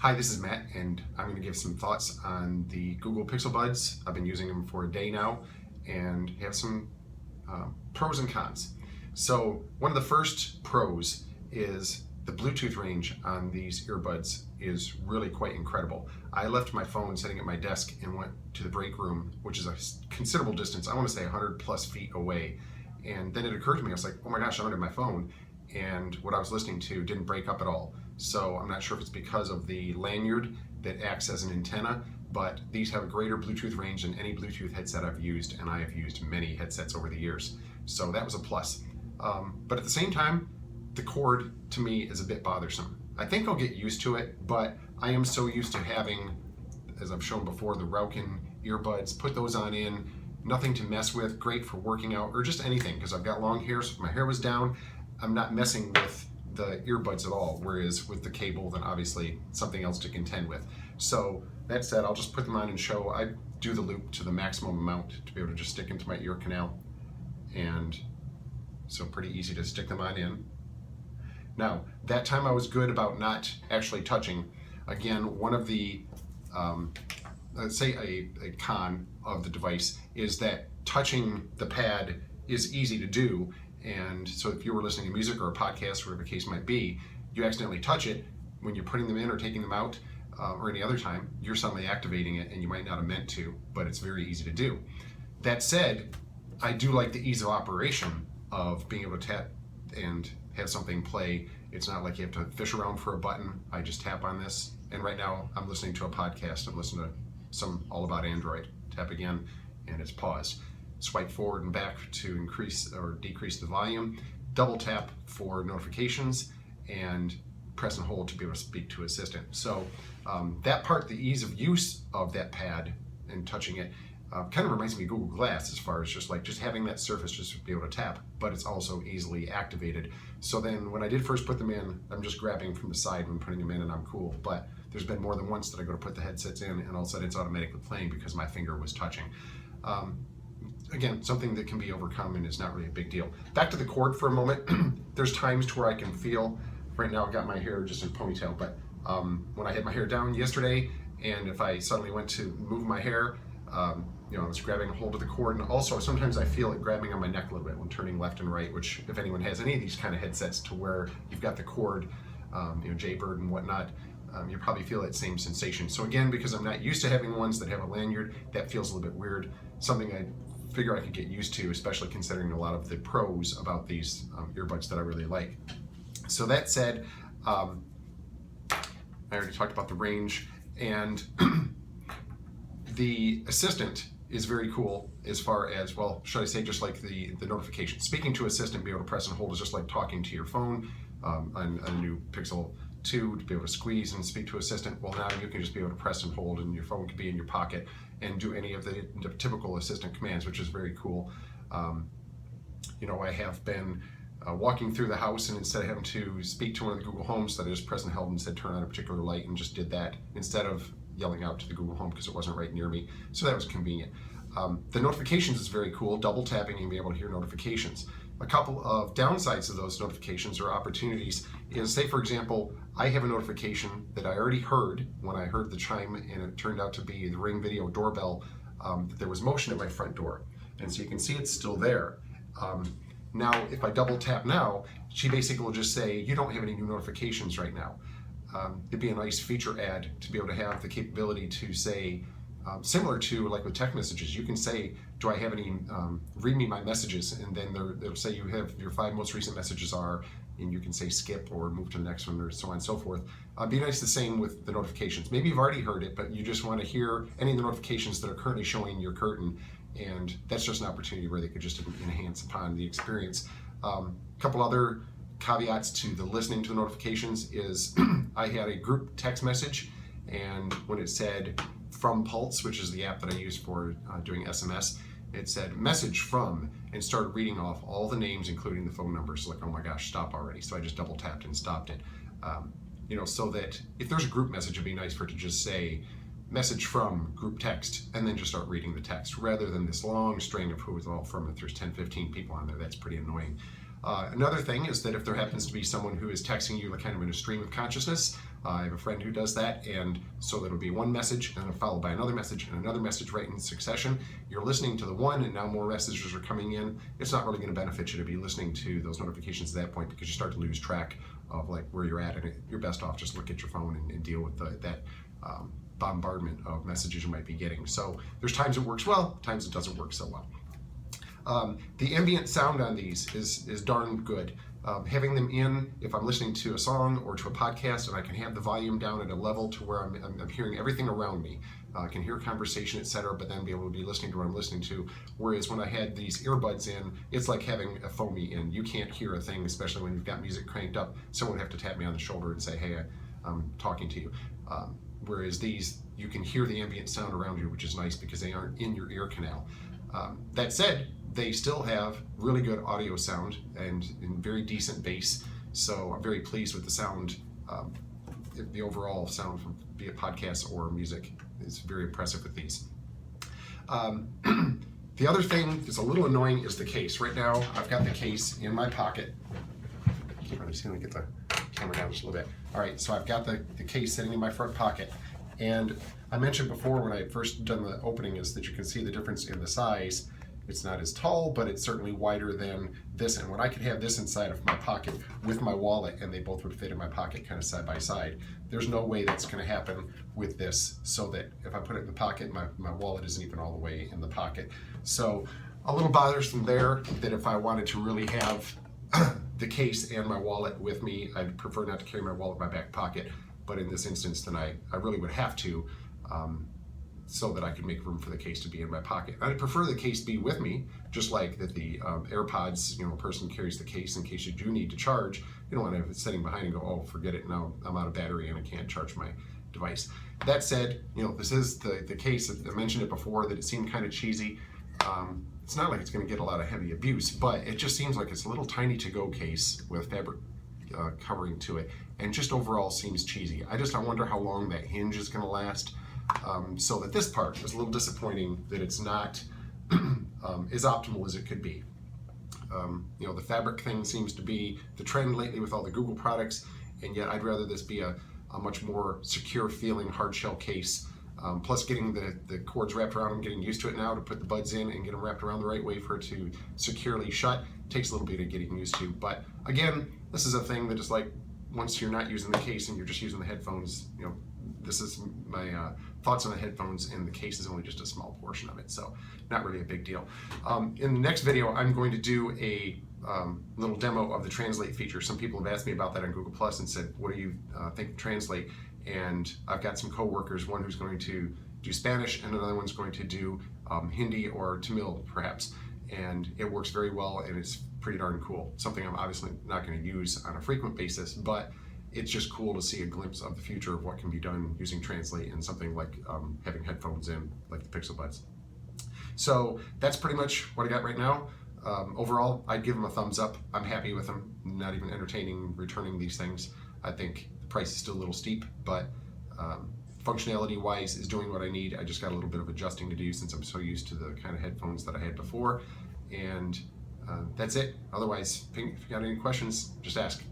Hi, this is Matt, and I'm going to give some thoughts on the Google Pixelbuds. I've been using them for a day now, and have some pros and cons. So one of the first pros is the Bluetooth range on these earbuds is really quite incredible. I left my phone sitting at my desk and went to the break room, which is a considerable distance, I want to say 100 plus feet away. And then it occurred to me, I was like, oh my gosh, I don't have my phone. And what I was listening to didn't break up at all. So I'm not sure if it's because of the lanyard that acts as an antenna, but these have a greater Bluetooth range than any Bluetooth headset I've used, and I have used many headsets over the years. So that was a plus. But at the same time, the cord to me is a bit bothersome. I think I'll get used to it, but I am so used to having, as I've shown before, the Rauken earbuds, put those on in, nothing to mess with, great for working out or just anything, because I've got long hair, so if my hair was down, I'm not messing with the earbuds at all, whereas with the cable, then obviously something else to contend with. So that said, I'll just put them on and show. I do the loop to the maximum amount to be able to just stick into my ear canal, and so pretty easy to stick them on in. Now, that time I was good about not actually touching. Again, one of the, let's say a con of the device is that touching the pad is easy to do. And so if you were listening to music or a podcast, whatever the case might be, you accidentally touch it when you're putting them in or taking them out, or any other time, you're suddenly activating it and you might not have meant to, but it's very easy to do. That said, I do like the ease of operation of being able to tap and have something play. It's not like you have to fish around for a button. I just tap on this, and right now I'm listening to a podcast. I'm listening to some all about Android. Tap again, and it's paused. Swipe forward and back to increase or decrease the volume. Double tap for notifications, and press and hold to be able to speak to Assistant. So that part, the ease of use of that pad and touching it, kind of reminds me of Google Glass as far as just having that surface just to be able to tap, but it's also easily activated. So then when I did first put them in, I'm just grabbing from the side when putting them in and I'm cool. But there's been more than once that I go to put the headsets in and all of a sudden it's automatically playing because my finger was touching. Again, something that can be overcome and is not really a big deal. Back to the cord for a moment. There's times to where I can feel, right now I've got my hair just in a ponytail, but when I had my hair down yesterday, and if I suddenly went to move my hair, I was grabbing a hold of the cord, and also sometimes I feel it grabbing on my neck a little bit when turning left and right, which if anyone has any of these kind of headsets to where you've got the cord, Jaybird and whatnot, you probably feel that same sensation. So again, because I'm not used to having ones that have a lanyard, that feels a little bit weird. Something I figure I could get used to, especially considering a lot of the pros about these earbuds that I really like. So that said, I already talked about the range, and the Assistant is very cool as far as, well, should I say just like the notification. Speaking to Assistant, be able to press and hold is just like talking to your phone on a new Pixel 2 to be able to squeeze and speak to Assistant. Well, now you can just be able to press and hold, and your phone can be in your pocket and do any of the typical Assistant commands, which is very cool. I have been walking through the house, and instead of having to speak to one of the Google Homes, that I just pressed and held and said turn on a particular light, and just did that instead of yelling out to the Google Home because it wasn't right near me. So that was convenient. The notifications is very cool. Double tapping and being able to hear notifications. A couple of downsides of those notifications or opportunities is, say for example, I have a notification that I already heard when I heard the chime, and it turned out to be the Ring Video doorbell, that there was motion at my front door. And so you can see it's still there. Now, if I double tap now, she basically will just say, you don't have any new notifications right now. It'd be a nice feature add to be able to have the capability to say, similar to like with text messages, you can say, do I have any, read me my messages, and then they'll say you have your 5 most recent messages are, and you can say skip or move to the next one or so on and so forth. Be nice the same with the notifications. Maybe you've already heard it, but you just want to hear any of the notifications that are currently showing your curtain, and that's just an opportunity where they could just enhance upon the experience. Couple other caveats to the listening to the notifications is I had a group text message, and when it said from Pulse, which is the app that I use for doing SMS, it said message from, and started reading off all the names, including the phone numbers. Like, oh my gosh, stop already. So I just double tapped and stopped it. So that if there's a group message, it'd be nice for it to just say message from group text, and then just start reading the text, rather than this long string of who it's all from. If there's 10, 15 people on there, that's pretty annoying. Another thing is that if there happens to be someone who is texting you kind of in a stream of consciousness, I have a friend who does that, and so it'll be one message and then followed by another message and another message right in succession. You're listening to the one and now more messages are coming in. It's not really going to benefit you to be listening to those notifications at that point, because you start to lose track of like where you're at, and you're best off just look at your phone and deal with that bombardment of messages you might be getting. So there's times it works well, times it doesn't work so well. The ambient sound on these is darn good. Having them in, if I'm listening to a song or to a podcast, and I can have the volume down at a level to where I'm hearing everything around me. I can hear conversation, etc., but then be able to be listening to what I'm listening to. Whereas when I had these earbuds in, it's like having a foamy in. You can't hear a thing, especially when you've got music cranked up. Someone would have to tap me on the shoulder and say, hey, I'm talking to you. Whereas these, you can hear the ambient sound around you, which is nice because they aren't in your ear canal. That said, they still have really good audio sound and very decent bass. So I'm very pleased with the sound. The overall sound from be it podcasts or music is very impressive with these. The other thing that's a little annoying is the case. Right now, I've got the case in my pocket. I can't really see. Let me get the camera down just a little bit. All right, so I've got the case sitting in my front pocket. And I mentioned before when I first done the opening is that you can see the difference in the size. It's not as tall, but it's certainly wider than this. And when I could have this inside of my pocket with my wallet and they both would fit in my pocket kind of side by side, there's no way that's going to happen with this, so that if I put it in the pocket, my wallet isn't even all the way in the pocket. So a little bothersome there, that if I wanted to really have the case and my wallet with me, I'd prefer not to carry my wallet in my back pocket. But in this instance, then I really would have to, so that I could make room for the case to be in my pocket. I'd prefer the case be with me, just like that the AirPods, a person carries the case in case you do need to charge. You don't want to have it sitting behind and go, oh, forget it, now I'm out of battery and I can't charge my device. That said, this is the case. I mentioned it before that it seemed kind of cheesy. It's not like it's going to get a lot of heavy abuse, but it just seems like it's a little tiny to-go case with fabric covering to it, and just overall seems cheesy. I wonder how long that hinge is going to last. So that this part is a little disappointing that it's not as optimal as it could be. The fabric thing seems to be the trend lately with all the Google products, and yet I'd rather this be a much more secure feeling hard shell case. Plus getting the cords wrapped around them, getting used to it now to put the buds in and get them wrapped around the right way for it to securely shut takes a little bit of getting used to. But again, this is a thing that is like, once you're not using the case and you're just using the headphones, this is my thoughts on the headphones, and the case is only just a small portion of it, so not really a big deal. In the next video, I'm going to do a little demo of the Translate feature. Some people have asked me about that on Google Plus and said, what do you think of Translate? And I've got some co-workers, one who's going to do Spanish and another one's going to do Hindi or Tamil perhaps, and it works very well and it's pretty darn cool. Something I'm obviously not going to use on a frequent basis, but it's just cool to see a glimpse of the future of what can be done using Translate and something like having headphones in, like the Pixelbuds. So that's pretty much what I got right now. Overall, I'd give them a thumbs up. I'm happy with them. Not even entertaining returning these things. I think the price is still a little steep, but functionality-wise is doing what I need. I just got a little bit of adjusting to do since I'm so used to the kind of headphones that I had before. And that's it. Otherwise, if you got any questions, just ask.